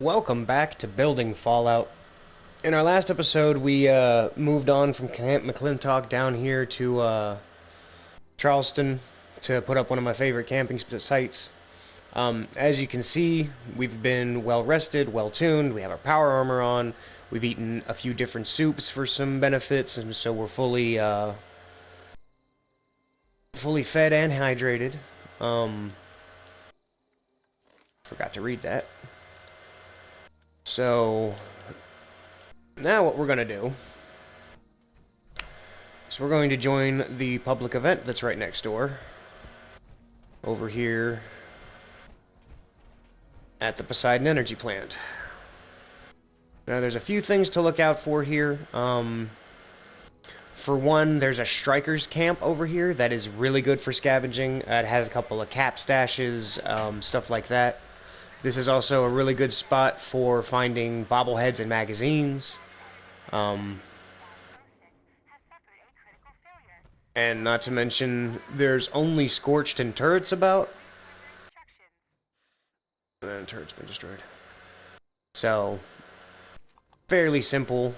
Welcome back to Building Fallout. In our last episode, we moved on from Camp McClintock down here to Charleston to put up one of my favorite camping sites. As you can see, we've been well rested, well tuned, we have our power armor on, we've eaten a few different soups for some benefits, and so we're fully fed and hydrated. Forgot to read that. So, now what we're going to do is we're going to join the public event that's right next door, over here at the Poseidon Energy Plant. Now there's a few things to look out for here. For one, there's a strikers camp over here that is really good for scavenging. It has a couple of cap stashes, stuff like that. This is also a really good spot for finding bobbleheads and magazines. And not to mention, there's only scorched and turrets about. And turret's been destroyed. So, fairly simple.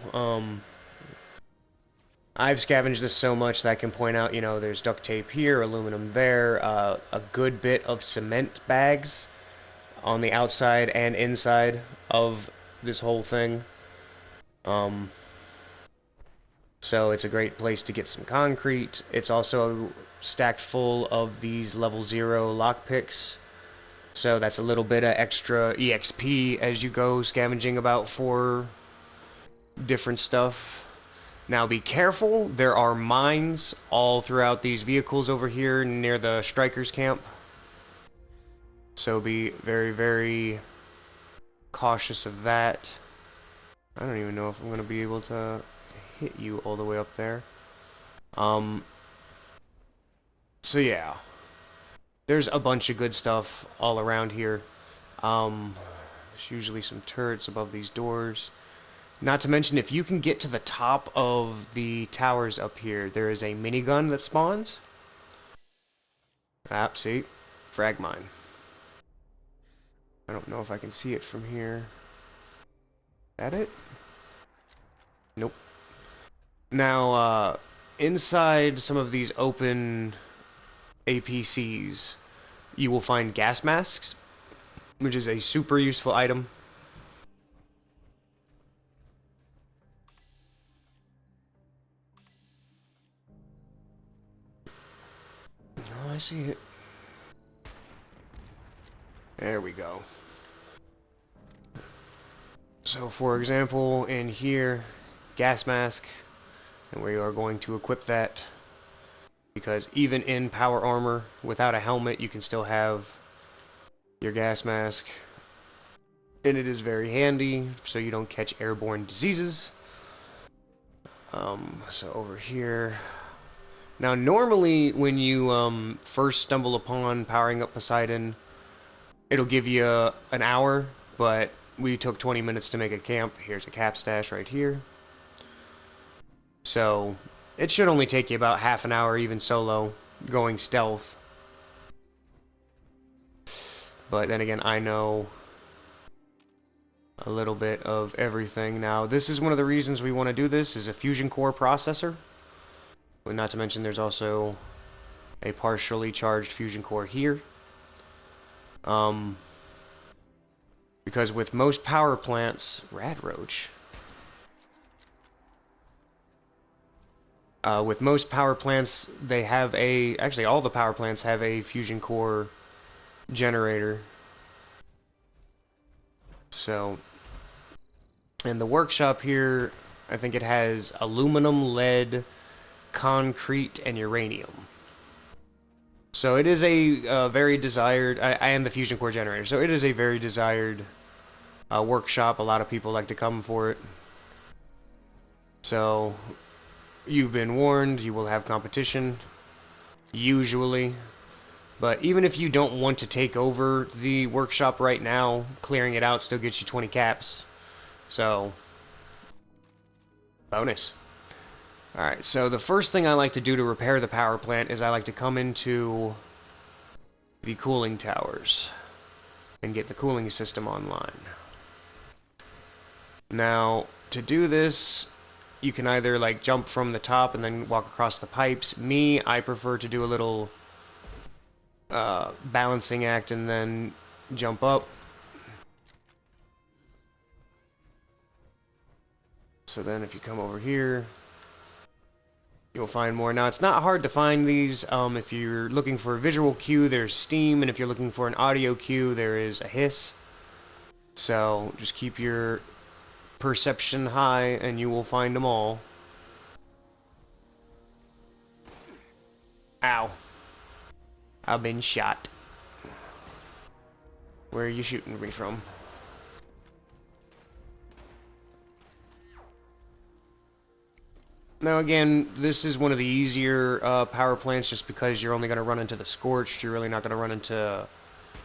I've scavenged this so much that I can point out, there's duct tape here, aluminum there, a good bit of cement bags on the outside and inside of this whole thing. So it's a great place to get some concrete. It's also stacked full of these level 0 lockpicks. So that's a little bit of extra EXP as you go scavenging about for different stuff. Now be careful, there are mines all throughout these vehicles over here near the strikers camp. So be very, very cautious of that. I don't even know if I'm going to be able to hit you all the way up there. So yeah. There's a bunch of good stuff all around here. There's usually some turrets above these doors. Not to mention, if you can get to the top of the towers up here, there is a minigun that spawns. Ah, see? Frag mine. I don't know if I can see it from here. Is that it? Nope. Now, inside some of these open APCs, you will find gas masks, which is a super useful item. Oh, I see it. There we go. So, for example, in here, gas mask, and we are going to equip that, because even in power armor, without a helmet, you can still have your gas mask, and it is very handy, so you don't catch airborne diseases. So over here, now normally when you first stumble upon powering up Poseidon, it'll give you an hour, but we took 20 minutes to make a camp. Here's a cap stash right here. So it should only take you about half an hour, even solo, going stealth. But then again, I know a little bit of everything. Now, this is one of the reasons we want to do this, is a fusion core processor. But not to mention, there's also a partially charged fusion core here. Because with most power plants, Radroach. With most power plants, they have actually all the power plants have a fusion core generator. So, in the workshop here, I think it has aluminum, lead, concrete, and uranium. So it is a very desired, and the fusion core generator, so it is a very desired workshop. A lot of people like to come for it. So, you've been warned, you will have competition, usually. But even if you don't want to take over the workshop right now, clearing it out still gets you 20 caps. So, bonus. Alright, so the first thing I like to do to repair the power plant is I like to come into the cooling towers and get the cooling system online. Now, to do this, you can either like jump from the top and then walk across the pipes. Me, I prefer to do a little balancing act and then jump up. So then if you come over here, you'll find more. Now, it's not hard to find these. If you're looking for a visual cue, there's steam, and if you're looking for an audio cue, there is a hiss. So just keep your perception high, and you will find them all. Ow. I've been shot. Where are you shooting me from? Now again, this is one of the easier power plants just because you're only going to run into the Scorched. You're really not going to run into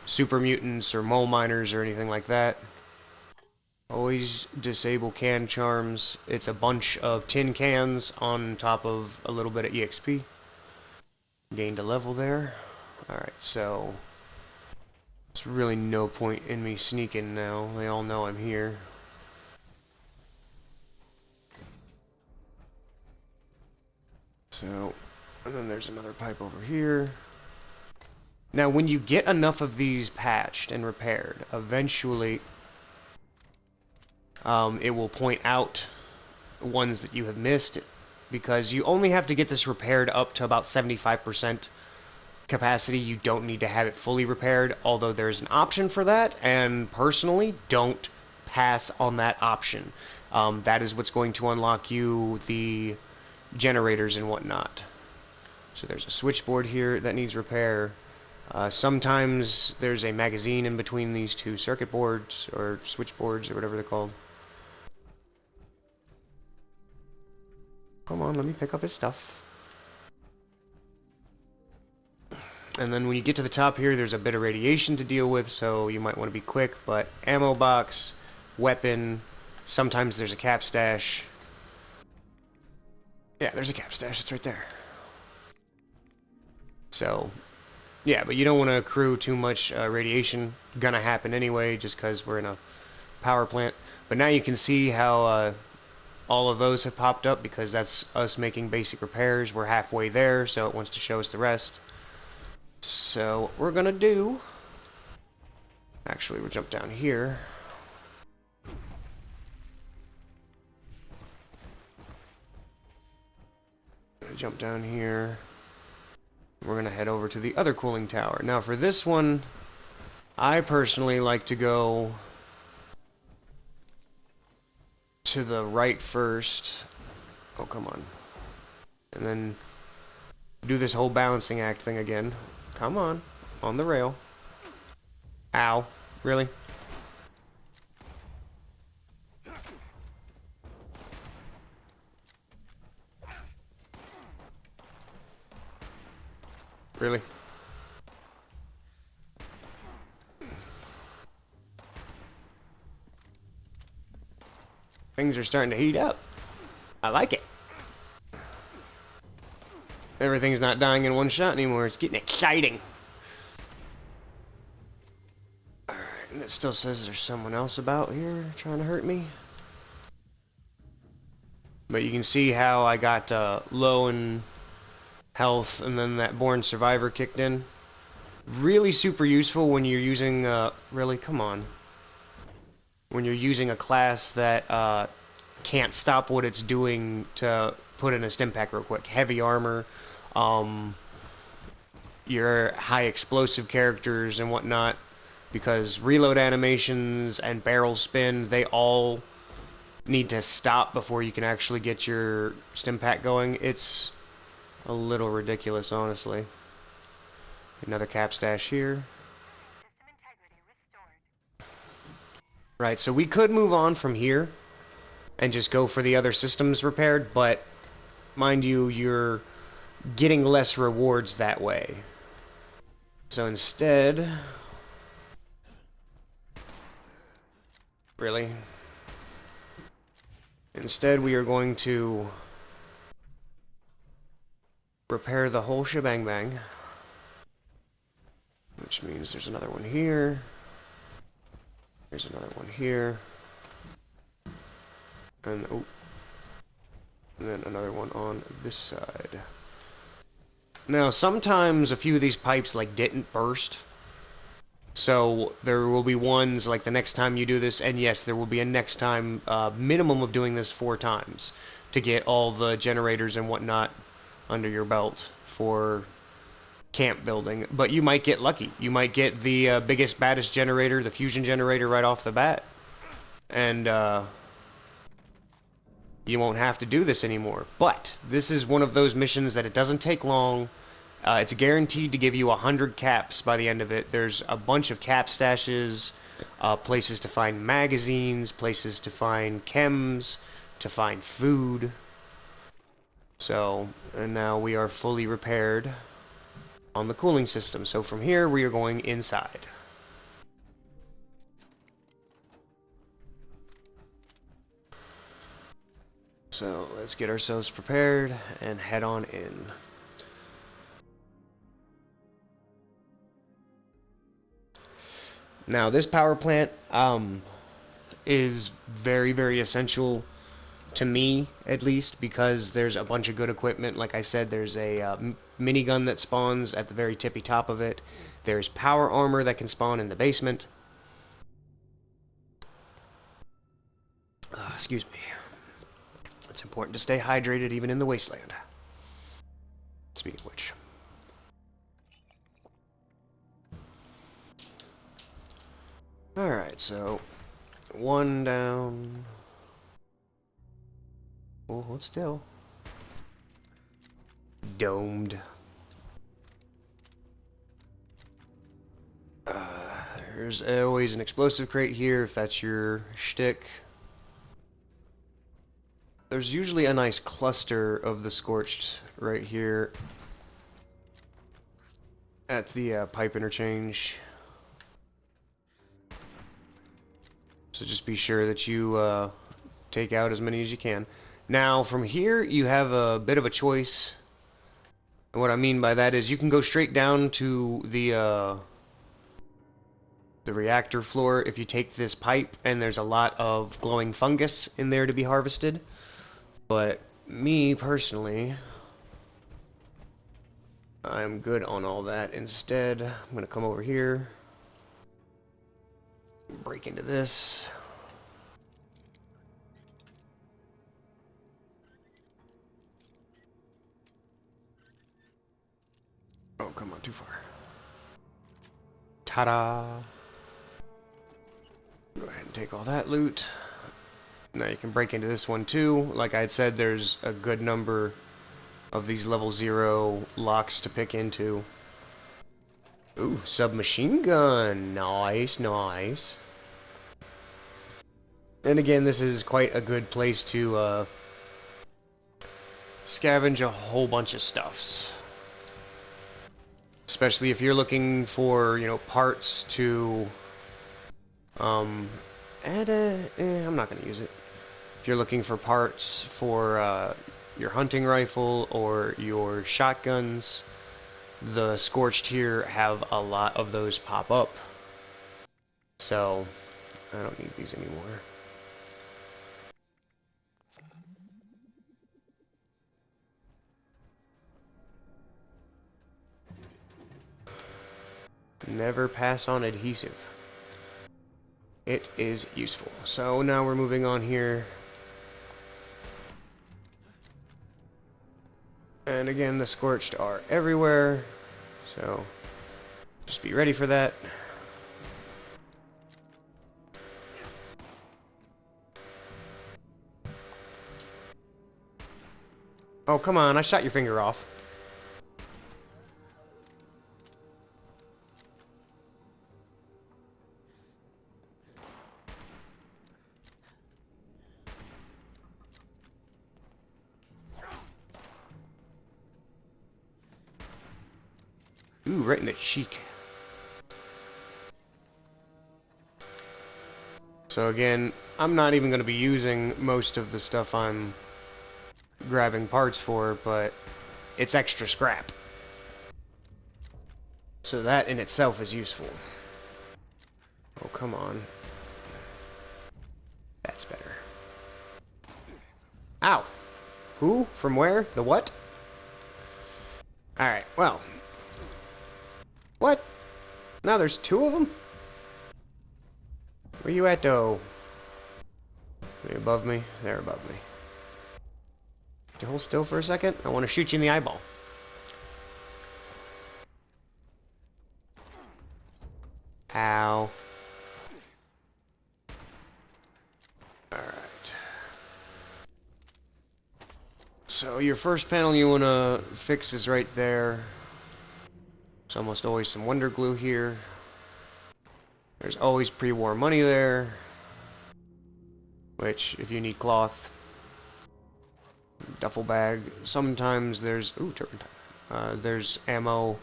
super mutants or mole miners or anything like that. Always disable can charms. It's a bunch of tin cans on top of a little bit of EXP. Gained a level there. Alright, so there's really no point in me sneaking now. They all know I'm here. So, and then there's another pipe over here. Now, when you get enough of these patched and repaired, eventually it will point out ones that you have missed, because you only have to get this repaired up to about 75% capacity. You don't need to have it fully repaired, although there's an option for that, and personally, don't pass on that option. That is what's going to unlock you the generators and whatnot. So there's a switchboard here that needs repair. Sometimes there's a magazine in between these two circuit boards or switchboards or whatever they're called. Come on, let me pick up his stuff. And then when you get to the top here, there's a bit of radiation to deal with, so you might want to be quick. But ammo box, weapon, sometimes there's a cap stash. Yeah, there's a cap stash. It's right there. So, yeah, but you don't want to accrue too much radiation. Gonna happen anyway, just because we're in a power plant. But now you can see how all of those have popped up, because that's us making basic repairs. We're halfway there, so it wants to show us the rest. So, what we're gonna do... Actually, we'll jump down here. Jump down here. We're going to head over to the other cooling tower. Now for this one, I personally like to go to the right first. Oh, come on. And then do this whole balancing act thing again. Come on the rail. Ow. Really? Really? Things are starting to heat up. I like it. Everything's not dying in one shot anymore. It's getting exciting. Alright, and it still says there's someone else about here trying to hurt me. But you can see how I got low in health, and then that Born Survivor kicked in. Really super useful when you're using, really, come on. When you're using a class that can't stop what it's doing to put in a stim pack real quick. Heavy armor, your high explosive characters and whatnot, because reload animations and barrel spin, they all need to stop before you can actually get your stim pack going. It's a little ridiculous, honestly. Another cap stash here. Right, so we could move on from here and just go for the other systems repaired, but mind you, you're getting less rewards that way. So instead... Really? Instead, we are going to repair the whole shebang bang. Which means there's another one here. There's another one here. And, oh, and then another one on this side. Now, sometimes a few of these pipes, like, didn't burst. So, there will be ones, like, the next time you do this, and yes, there will be a next time, minimum of doing this 4 times to get all the generators and whatnot under your belt for camp building. But you might get lucky. You might get the biggest, baddest generator, the fusion generator, right off the bat. And, you won't have to do this anymore. But this is one of those missions that it doesn't take long. It's guaranteed to give you 100 caps by the end of it. There's a bunch of cap stashes, places to find magazines, places to find chems, to find food. So, and now we are fully repaired on the cooling system. So from here, we are going inside. So let's get ourselves prepared and head on in. Now this power plant is very, very essential to me, at least, because there's a bunch of good equipment. Like I said, there's a minigun that spawns at the very tippy top of it. There's power armor that can spawn in the basement. Excuse me. It's important to stay hydrated even in the wasteland. Speaking of which. Alright, so 1 down. Oh, hold still. Domed. There's always an explosive crate here if that's your shtick. There's usually a nice cluster of the scorched right here at the pipe interchange. So just be sure that you take out as many as you can. Now from here you have a bit of a choice. And what I mean by that is you can go straight down to the reactor floor if you take this pipe, and there's a lot of glowing fungus in there to be harvested. But me personally, I'm good on all that. Instead, I'm gonna come over here, break into this. Oh, come on, too far. Ta-da! Go ahead and take all that loot. Now you can break into this one too. Like I had said, there's a good number of these level 0 locks to pick into. Ooh, submachine gun. Nice, nice. And again, this is quite a good place to scavenge a whole bunch of stuffs. Especially if you're looking for, you know, parts to I'm not going to use it. If you're looking for parts for your hunting rifle or your shotguns, the Scorched here have a lot of those pop up. So, I don't need these anymore. Never pass on adhesive. It is useful. So now we're moving on here. And again, the Scorched are everywhere. So just be ready for that. Oh, come on, I shot your finger off. Ooh, right in the cheek. So again, I'm not even going to be using most of the stuff I'm grabbing parts for, but it's extra scrap. So that in itself is useful. Oh, come on. That's better. Ow. Who? From where? The what? Alright, well. What? Now there's two of them? Where you at, though? Are they above me? They're above me. Can you hold still for a second? I want to shoot you in the eyeball. Ow. Alright. So your first panel you want to fix is right there. There's almost always some Wonder Glue here. There's always pre-war money there. Which, if you need cloth, duffel bag. Sometimes there's... Ooh, turpentine. There's ammo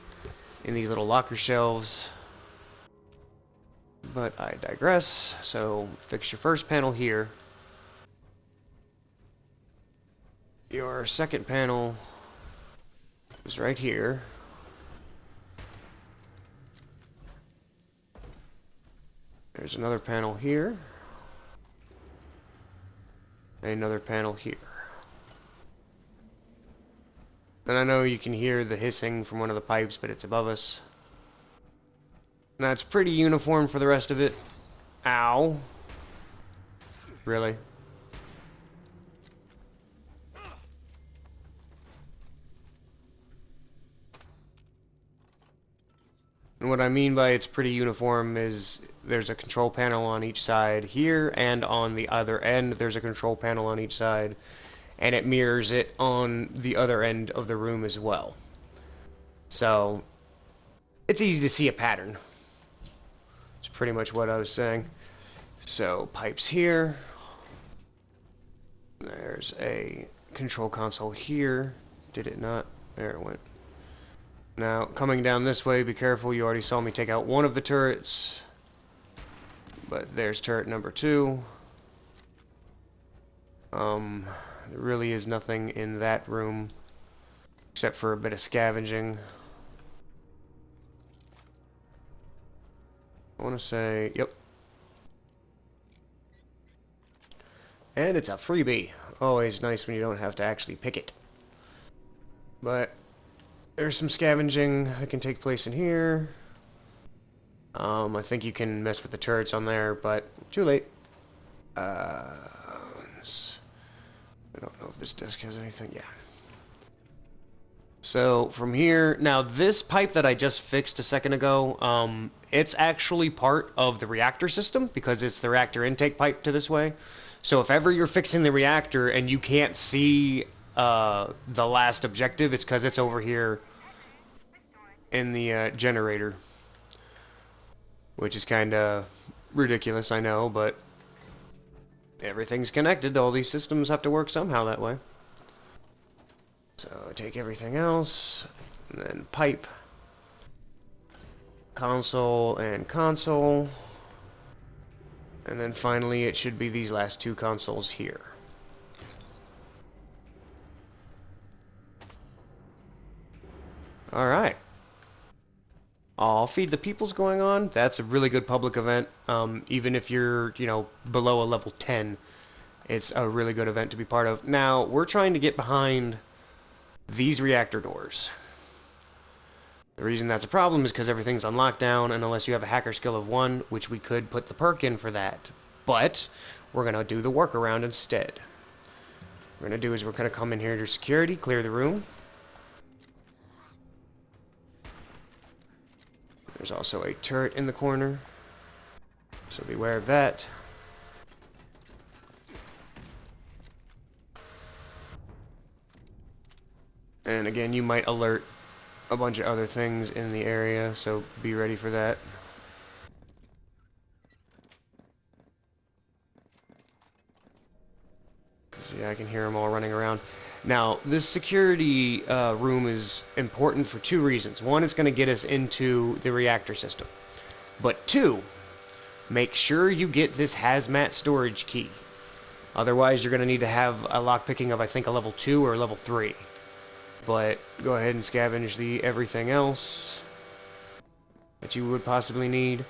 in these little locker shelves. But I digress. So, fix your first panel here. Your second panel is right here. There's another panel here. And another panel here. And I know you can hear the hissing from one of the pipes, but it's above us. Now it's pretty uniform for the rest of it. Ow. Really? And what I mean by it's pretty uniform is there's a control panel on each side here, and on the other end there's a control panel on each side, and it mirrors it on the other end of the room as well. So it's easy to see a pattern. It's pretty much what I was saying. So pipes here. There's a control console here. Did it not? There it went. Now, coming down this way, be careful, you already saw me take out one of the turrets. But there's turret number 2. There really is nothing in that room, except for a bit of scavenging. I want to say, yep. And it's a freebie. Always nice when you don't have to actually pick it. But there's some scavenging that can take place in here. I think you can mess with the turrets on there, but too late. I don't know if this disc has anything. Yeah. So from here, now this pipe that I just fixed a second ago, it's actually part of the reactor system because it's the reactor intake pipe to this way. So if ever you're fixing the reactor and you can't see the last objective, it's because it's over here in the generator, which is kind of ridiculous, I know, but everything's connected. All these systems have to work somehow that way. So take everything else, and then pipe, console, and console, and then finally it should be these last two consoles here. Alright. All Feed the People's going on. That's a really good public event. Even if you're, below a level 10, it's a really good event to be part of. Now, we're trying to get behind these reactor doors. The reason that's a problem is because everything's on lockdown, and unless you have a hacker skill of 1, which we could put the perk in for that, but we're going to do the workaround instead. What we're going to do is we're going to come in here to security, clear the room. There's also a turret in the corner, so beware of that. And again, you might alert a bunch of other things in the area, so be ready for that. Yeah, I can hear them all running around. Now, this security room is important for 2 reasons. 1, it's going to get us into the reactor system. But 2, make sure you get this hazmat storage key. Otherwise, you're going to need to have a lockpicking of, I think, a level 2 or a level 3. But go ahead and scavenge the everything else that you would possibly need.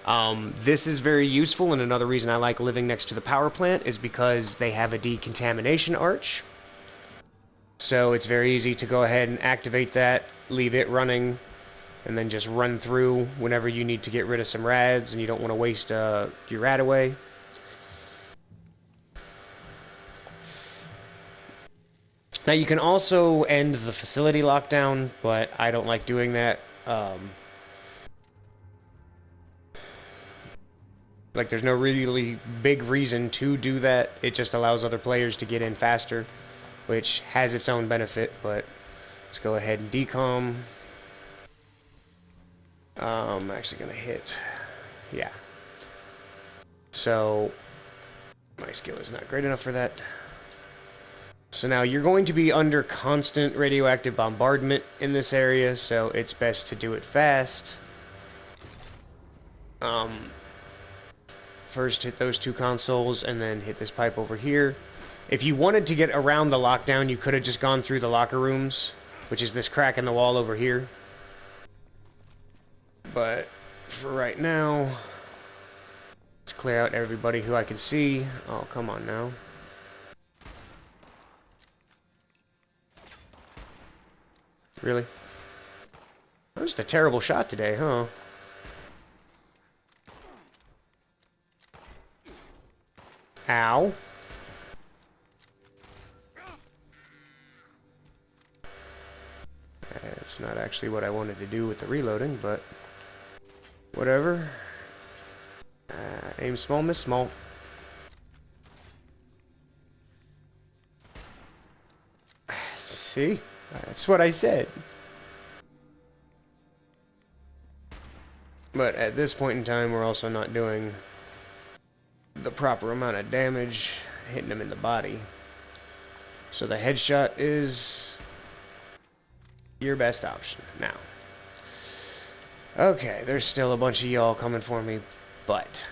This is very useful, and another reason I like living next to the power plant is because they have a decontamination arch. So it's very easy to go ahead and activate that, leave it running, and then just run through whenever you need to get rid of some rads and you don't want to waste your rad away. Now you can also end the facility lockdown, but I don't like doing that. Like, there's no really big reason to do that. It just allows other players to get in faster, which has its own benefit, but let's go ahead and decom. I'm actually going to hit, yeah. So, my skill is not great enough for that. So now you're going to be under constant radioactive bombardment in this area, so it's best to do it fast. First hit those two consoles and then hit this pipe over here. If you wanted to get around the lockdown, you could have just gone through the locker rooms, which is this crack in the wall over here. But for right now, let's clear out everybody who I can see. Oh, come on now. Really? That was just a terrible shot today, huh? Ow. That's not actually what I wanted to do with the reloading, but whatever. Aim small, miss small. See? That's what I said. But at this point in time, we're also not doing the proper amount of damage, hitting him in the body. So the headshot is your best option now. Okay, there's still a bunch of y'all coming for me, but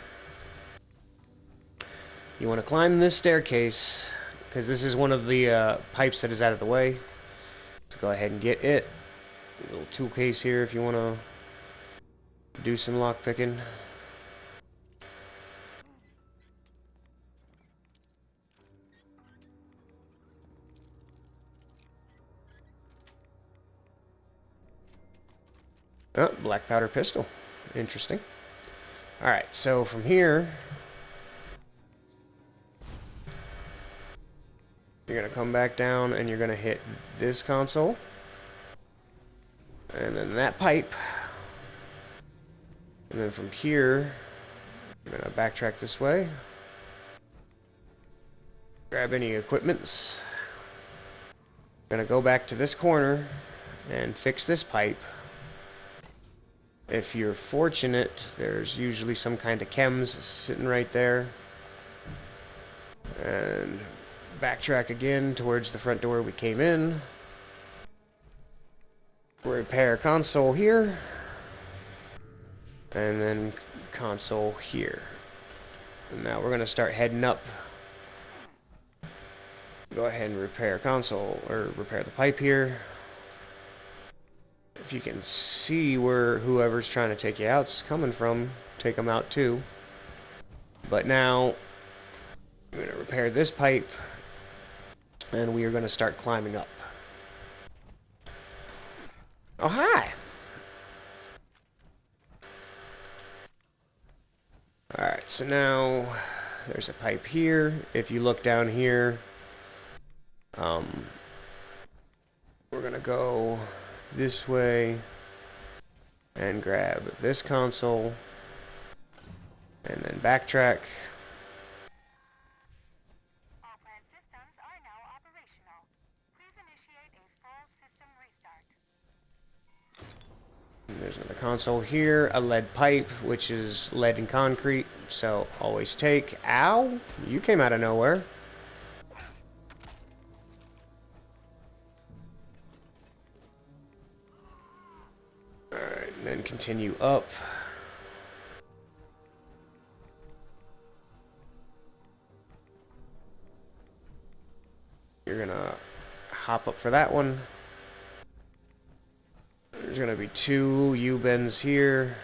you want to climb this staircase, because this is one of the pipes that is out of the way. So go ahead and get it. A little tool case here if you want to do some lock picking. Oh, black powder pistol. Interesting. Alright, so from here, you're going to come back down and you're going to hit this console. And then that pipe. And then from here, you're going to backtrack this way. Grab any equipments. Going to go back to this corner and fix this pipe. If you're fortunate, there's usually some kind of chems sitting right there. And backtrack again towards the front door we came in. Repair console here. And then console here. And now we're going to start heading up. Go ahead and repair console, or repair the pipe here. If you can see where whoever's trying to take you out's coming from, take them out too. But now, I'm going to repair this pipe, and we are going to start climbing up. Oh, hi! Alright, so now, there's a pipe here. If you look down here, we're going to go this way and grab this console and then backtrack. All plant systems are now operational. Please initiate a full system restart. And there's another console here, a lead pipe, which is lead and concrete, so always take. Ow! You came out of nowhere. And then continue up. You're gonna hop up for that one. There's gonna be two U-bends here,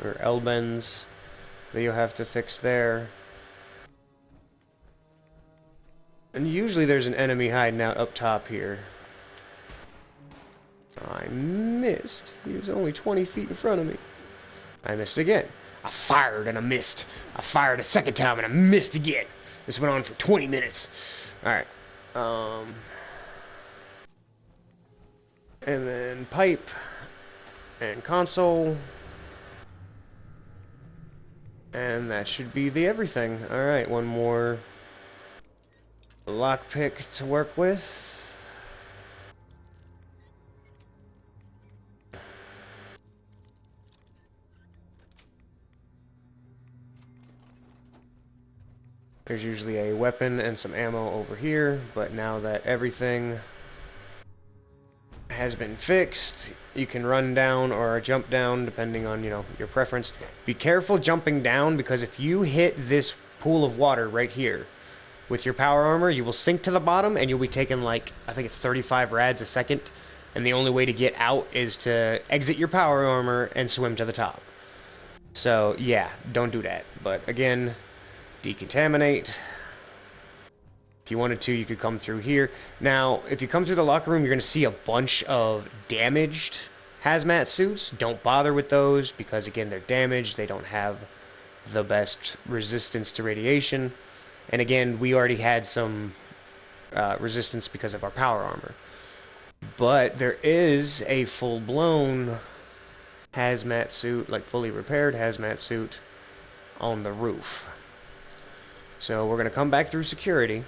or L-bends. that you'll have to fix there. And usually there's an enemy hiding out up top here. I missed. He was only 20 feet in front of me. I missed again. I fired and I missed. I fired a second time and I missed again. This went on for 20 minutes. Alright. And then pipe and console. And that should be the everything. Alright, one more lockpick to work with. There's usually a weapon and some ammo over here, but now that everything has been fixed, you can run down or jump down depending on, you know, your preference. Be careful jumping down, because if you hit this pool of water right here with your power armor, you will sink to the bottom and you'll be taking, like, I think it's 35 rads a second, and the only way to get out is to exit your power armor and swim to the top. So yeah, don't do that. But again, decontaminate. If you wanted to, you could come through here. Now, if you come through the locker room, you're going to see a bunch of damaged hazmat suits. Don't bother with those, because again, they're damaged. They don't have the best resistance to radiation. And again, we already had some resistance because of our power armor. But there is a full-blown hazmat suit, like fully repaired hazmat suit, on the roof. So we're going to come back through security,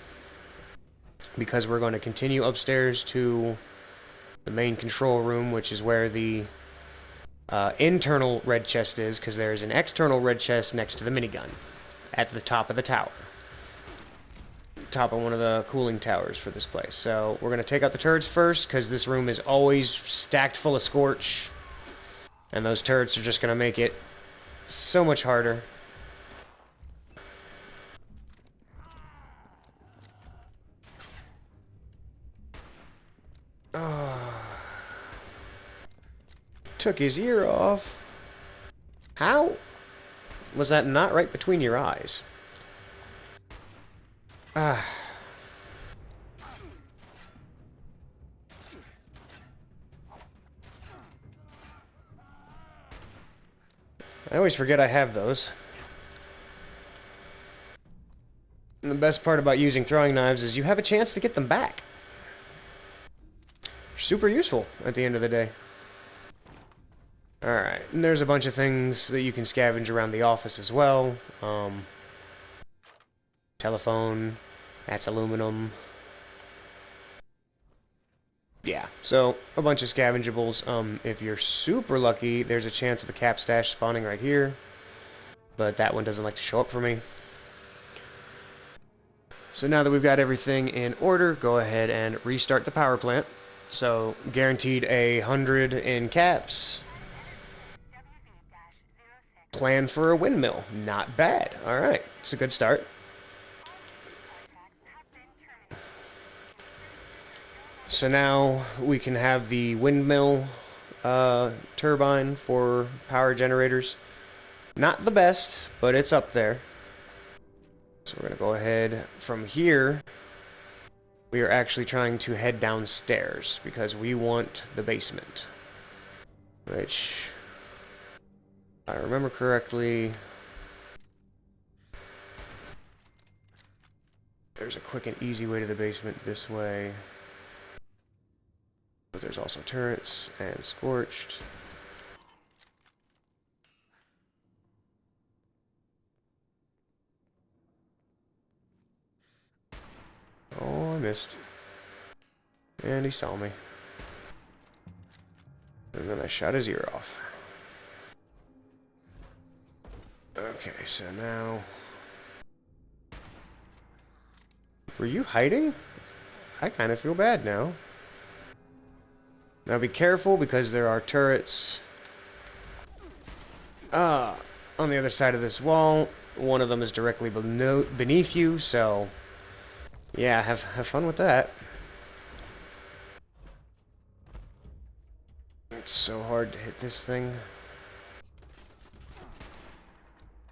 because we're going to continue upstairs to the main control room, which is where the internal red chest is, because there's an external red chest next to the minigun at the top of the tower. Top of one of the cooling towers for this place. So we're going to take out the turrets first, because this room is always stacked full of scorch, and those turrets are just going to make it so much harder. Took his ear off. How was that not right between your eyes? I always forget I have those. And the best part about using throwing knives is you have a chance to get them back. Super useful at the end of the day. Alright, and there's a bunch of things that you can scavenge around the office as well. Telephone, that's aluminum. Yeah, so a bunch of scavengeables. If you're super lucky, there's a chance of a cap stash spawning right here, but that one doesn't like to show up for me. So now that we've got everything in order, go ahead and restart the power plant. So guaranteed 100 in caps. Plan for a windmill. Not bad. Alright, it's a good start. So now we can have the windmill turbine for power generators. Not the best, but it's up there. So we're going to go ahead from here. We are actually trying to head downstairs because we want the basement. Which, if I remember correctly, there's a quick and easy way to the basement this way. But there's also turrets and scorched. Oh, I missed. And he saw me. And then I shot his ear off. Okay, so now... Were you hiding? I kind of feel bad now. Now be careful, because there are turrets on the other side of this wall. One of them is directly beneath you, so yeah, have fun with that. It's so hard to hit this thing.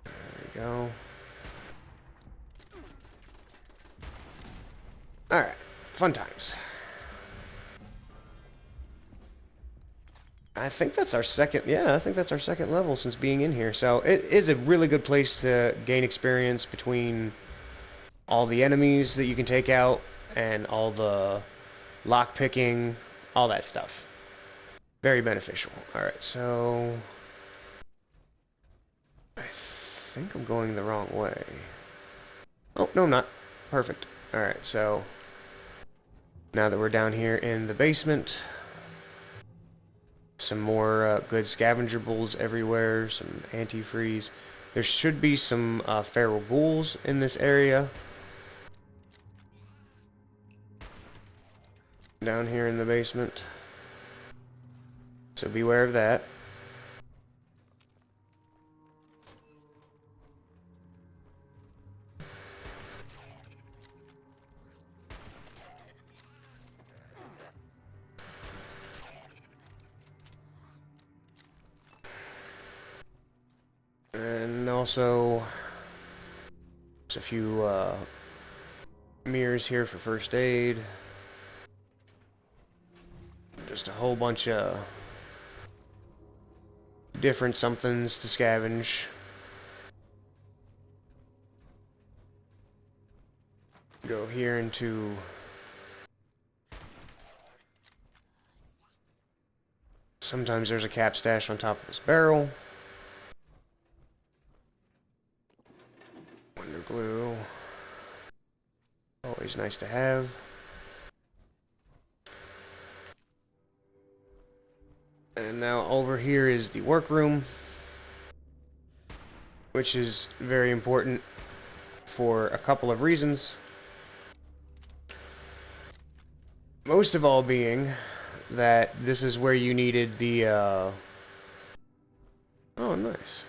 There go. Alright, fun times. I think that's our second, yeah, I think that's our second level since being in here. So it is a really good place to gain experience between all the enemies that you can take out and all the lock picking, all that stuff. Very beneficial. Alright, so I think I'm going the wrong way. Oh, no, I'm not. Perfect. Alright, so now that we're down here in the basement, some more good scavenger bulls everywhere, some antifreeze. There should be some feral ghouls in this area. Down here in the basement. So beware of that. And also, there's a few mirrors here for first aid. Just a whole bunch of different somethings to scavenge. Go here into sometimes there's a cap stash on top of this barrel. Wonder glue. Always nice to have. And now over here is the workroom, which is very important for a couple of reasons. Most of all being that this is where you needed the, oh, nice.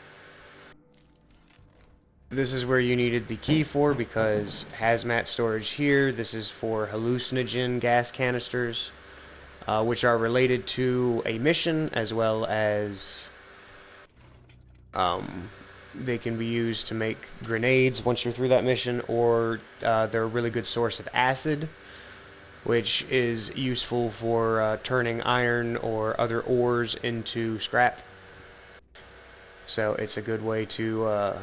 This is where you needed the key for, because hazmat storage here. This is for hallucinogen gas canisters, which are related to a mission, as well as they can be used to make grenades once you're through that mission, or they're a really good source of acid, which is useful for turning iron or other ores into scrap. So it's a good way to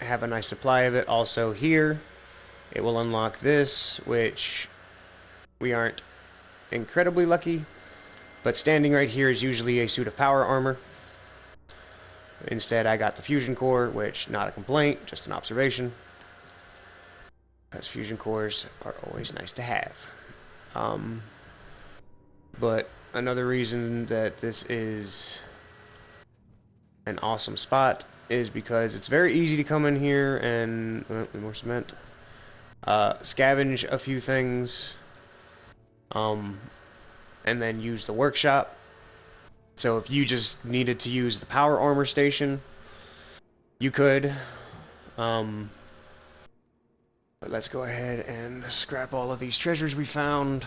have a nice supply of it. Also here, it will unlock this, which we aren't incredibly lucky, but standing right here is usually a suit of power armor. Instead, I got the fusion core, which, not a complaint, just an observation, because fusion cores are always nice to have. But another reason that this is an awesome spot is because it's very easy to come in here and more cement, scavenge a few things, and then use the workshop. So if you just needed to use the power armor station, you could. But let's go ahead and scrap all of these treasures we found.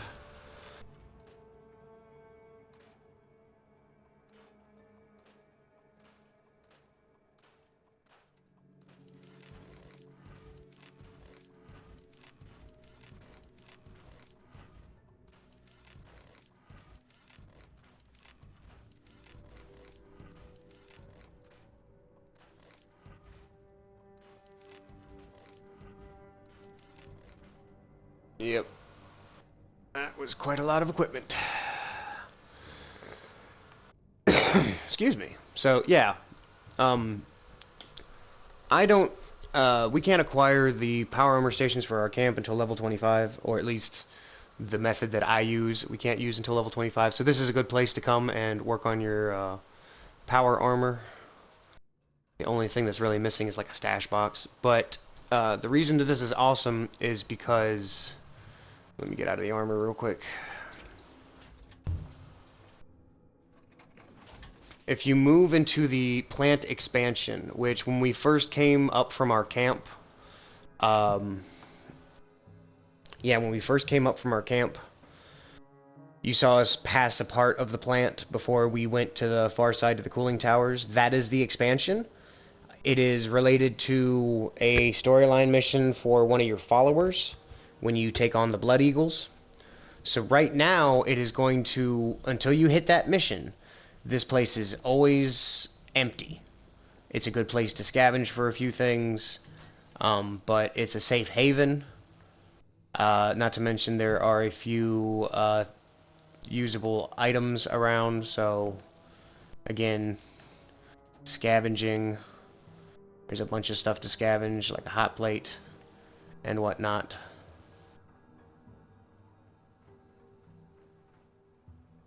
Yep. That was quite a lot of equipment. Excuse me. So, yeah. I don't... we can't acquire the power armor stations for our camp until level 25, or at least the method that I use, we can't use until level 25. So this is a good place to come and work on your power armor. The only thing that's really missing is like a stash box. But the reason that this is awesome is because... Let me get out of the armor real quick. If you move into the plant expansion, which when we first came up from our camp, when we first came up from our camp, you saw us pass a part of the plant before we went to the far side of the cooling towers. That is the expansion. It is related to a storyline mission for one of your followers when you take on the Blood Eagles. So right now, it is going to, until you hit that mission, this place is always empty. It's a good place to scavenge for a few things, but it's a safe haven. Not to mention there are a few usable items around, so again, scavenging. There's a bunch of stuff to scavenge, like a hot plate and whatnot.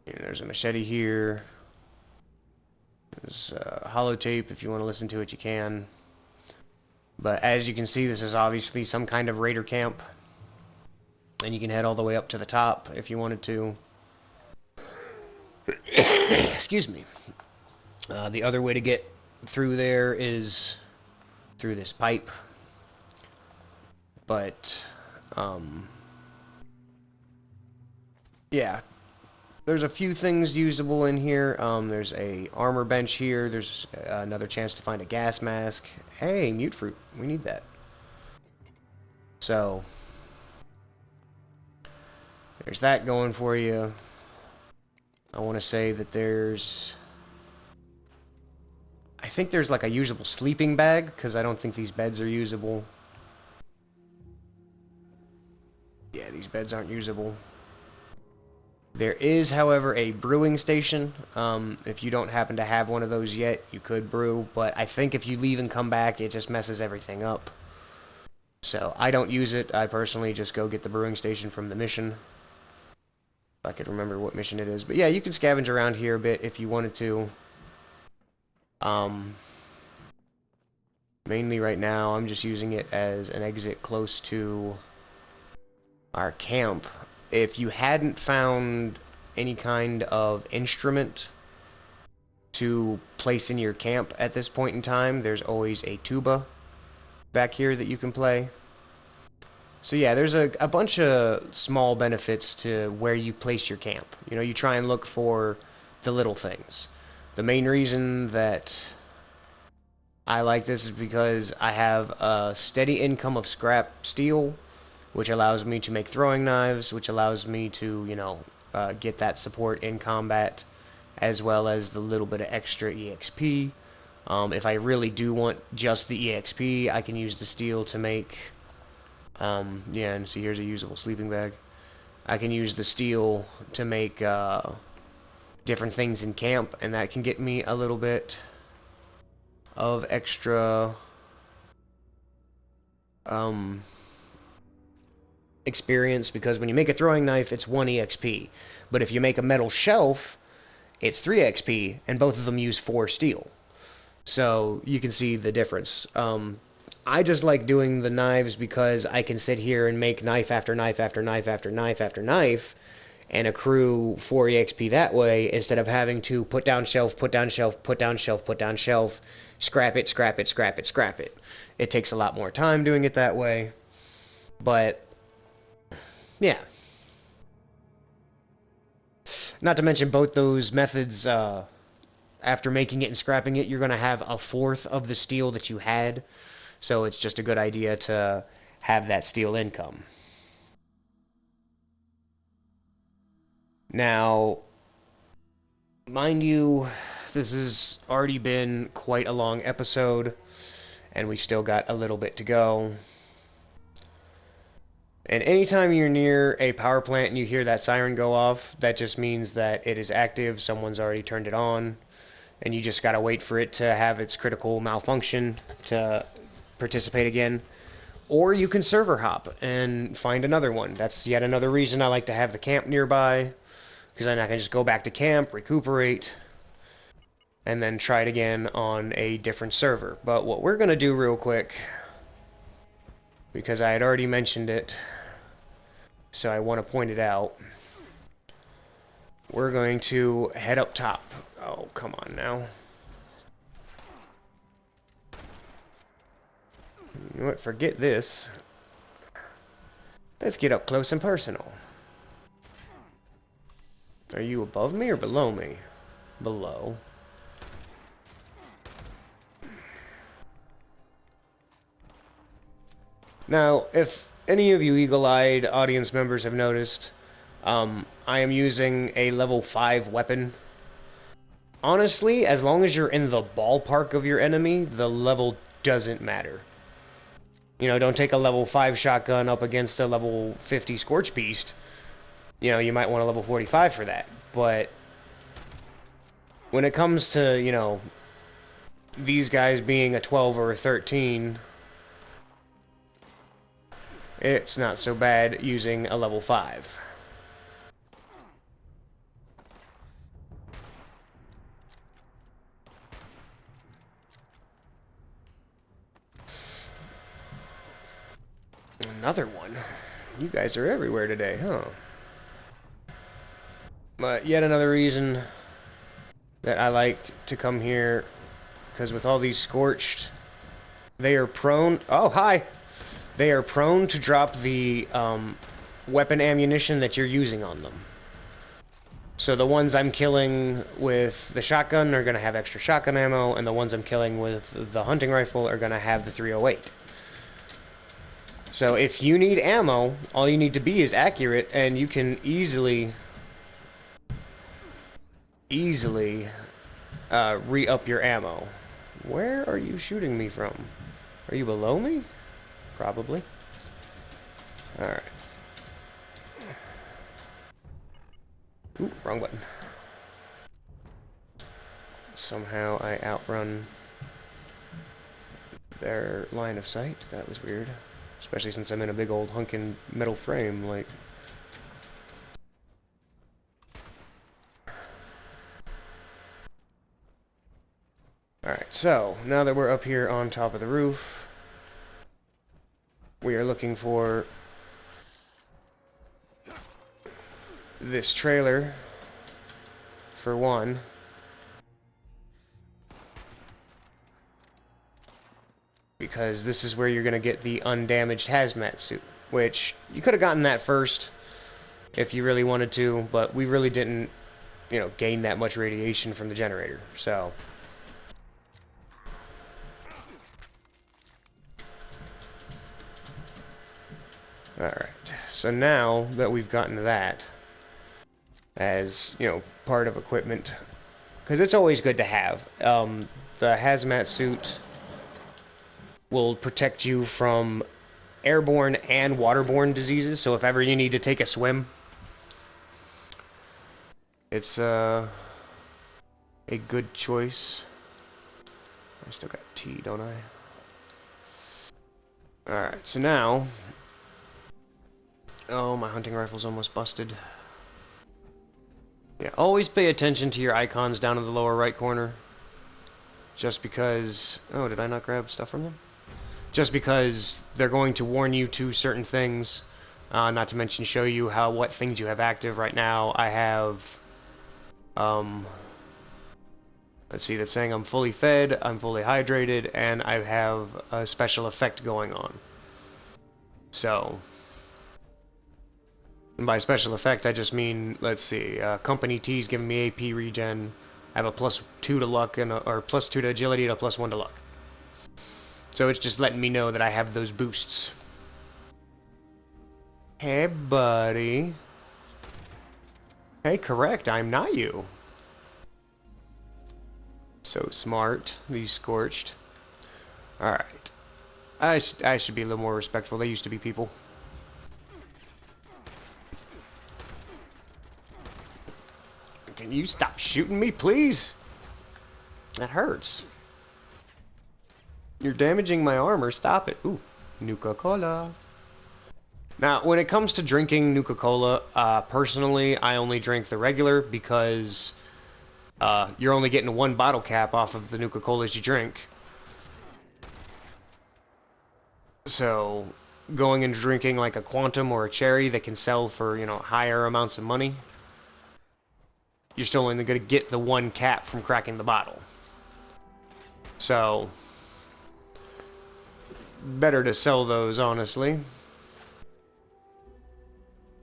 And there's a machete here. There's holotape. If you want to listen to it, you can. But as you can see, this is obviously some kind of raider camp. And you can head all the way up to the top if you wanted to. Excuse me. The other way to get through there is through this pipe. But, yeah. There's a few things usable in here. There's a armor bench here. There's another chance to find a gas mask. Hey, mute fruit. We need that. So, there's that going for you. I want to say that I think there's like a usable sleeping bag, because I don't think these beds are usable. Yeah, these beds aren't usable. There is, however, a brewing station. If you don't happen to have one of those yet, you could brew, but I think if you leave and come back, it just messes everything up. So, I don't use it. I personally just go get the brewing station from the mission. If I could remember what mission it is. But yeah, you can scavenge around here a bit if you wanted to. Mainly right now, I'm just using it as an exit close to our camp. If you hadn't found any kind of instrument to place in your camp at this point in time, there's always a tuba back here that you can play. So yeah, there's a bunch of small benefits to where you place your camp. You know, you try and look for the little things. The main reason that I like this is because I have a steady income of scrap steel, which allows me to make throwing knives, which allows me to, you know, get that support in combat, as well as the little bit of extra EXP. If I really do want just the EXP, I can use the steel to make, yeah, and see, here's a usable sleeping bag. I can use the steel to make different things in camp, and that can get me a little bit of extra experience, because when you make a throwing knife, it's 1 EXP. But if you make a metal shelf, it's 3 XP, and both of them use 4 steel. So you can see the difference. I just like doing the knives because I can sit here and make knife after knife after knife after knife after knife and accrue 4 EXP that way, instead of having to put down shelf, put down shelf, put down shelf, put down shelf, scrap it, scrap it, scrap it, scrap it. It takes a lot more time doing it that way. But yeah. Not to mention both those methods, after making it and scrapping it, you're going to have a fourth of the steel that you had. So it's just a good idea to have that steel income. Now, mind you, this has already been quite a long episode, and we still got a little bit to go. And anytime you're near a power plant and you hear that siren go off, that just means that it is active, someone's already turned it on, and you just gotta wait for it to have its critical malfunction to participate again. Or you can server hop and find another one. That's yet another reason I like to have the camp nearby, because then I can just go back to camp, recuperate, and then try it again on a different server. But what we're gonna do real quick, because I had already mentioned it, so I want to point it out. We're going to head up top. Oh, come on now. You know what? Forget this. Let's get up close and personal. Are you above me or below me? Below. Now, if any of you eagle-eyed audience members have noticed, I am using a level 5 weapon. Honestly, as long as you're in the ballpark of your enemy, the level doesn't matter. You know, don't take a level 5 shotgun up against a level 50 Scorch Beast. You know, you might want a level 45 for that. But when it comes to, you know, these guys being a 12 or a 13, it's not so bad using a level 5. Another one. You guys are everywhere today, huh? But yet another reason that I like to come here, because with all these scorched, they are prone... Oh, hi! They are prone to drop the weapon ammunition that you're using on them. So the ones I'm killing with the shotgun are going to have extra shotgun ammo, and the ones I'm killing with the hunting rifle are going to have the 308. So if you need ammo, all you need to be is accurate, and you can easily re-up your ammo. Where are you shooting me from? Are you below me? Probably. Alright. Ooh, wrong button. Somehow I outrun their line of sight. That was weird. Especially since I'm in a big old hunkin' metal frame, like... Alright, so, now that we're up here on top of the roof, we are looking for this trailer, for one. Because this is where you're going to get the undamaged hazmat suit, which you could have gotten that first if you really wanted to, but we really didn't, you know, gain that much radiation from the generator, so... Alright, so now that we've gotten that as, you know, part of equipment, because it's always good to have. The hazmat suit will protect you from airborne and waterborne diseases, so if ever you need to take a swim, it's a good choice. I still got T, don't I? Alright, so now... Oh, my hunting rifle's almost busted. Yeah, always pay attention to your icons down in the lower right corner. Just because... Oh, did I not grab stuff from them? Just because they're going to warn you to certain things. Not to mention show you what things you have active. Right now, I have... Let's see, that's saying I'm fully fed, I'm fully hydrated, and I have a special effect going on. So... And by special effect, I just mean, let's see, Company T's giving me AP regen. I have a +2 to luck, or +2 to agility and a +1 to luck. So it's just letting me know that I have those boosts. Hey, buddy. Hey, correct, I'm not you. So smart, these scorched. Alright. I should be a little more respectful. They used to be people. Can you stop shooting me, please? That hurts. You're damaging my armor. Stop it. Ooh, Nuka-Cola. Now, when it comes to drinking Nuka-Cola, personally, I only drink the regular because you're only getting one bottle cap off of the Nuka-Colas you drink. So, going and drinking like a Quantum or a Cherry that can sell for, you know, higher amounts of money, you're still only going to get the one cap from cracking the bottle. So, better to sell those, honestly.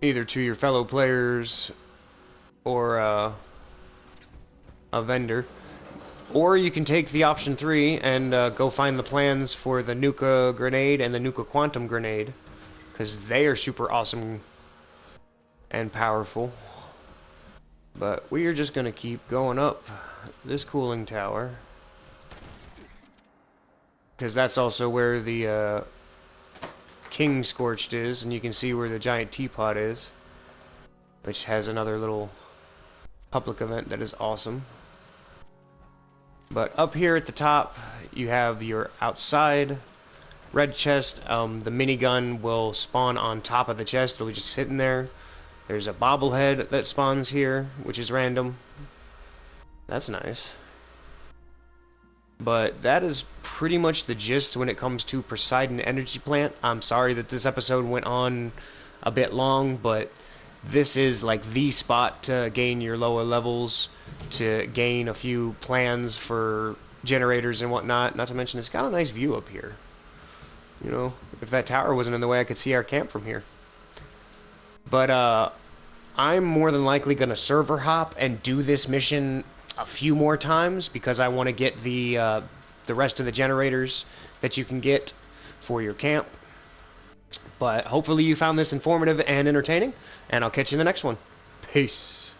Either to your fellow players or a vendor. Or you can take the option 3 and go find the plans for the Nuka grenade and the Nuka quantum grenade, because they are super awesome and powerful. But we are just going to keep going up this cooling tower, because that's also where the King Scorched is, and you can see where the giant teapot is, which has another little public event that is awesome. But up here at the top, you have your outside red chest. The minigun will spawn on top of the chest. It'll be just sitting there. There's a bobblehead that spawns here, which is random. That's nice. But that is pretty much the gist when it comes to Poseidon Energy Plant. I'm sorry that this episode went on a bit long, but this is like the spot to gain your lower levels, to gain a few plans for generators and whatnot. Not to mention, it's got a nice view up here. You know, if that tower wasn't in the way, I could see our camp from here. But I'm more than likely going to server hop and do this mission a few more times, because I want to get the rest of the generators that you can get for your camp. But hopefully you found this informative and entertaining, and I'll catch you in the next one. Peace.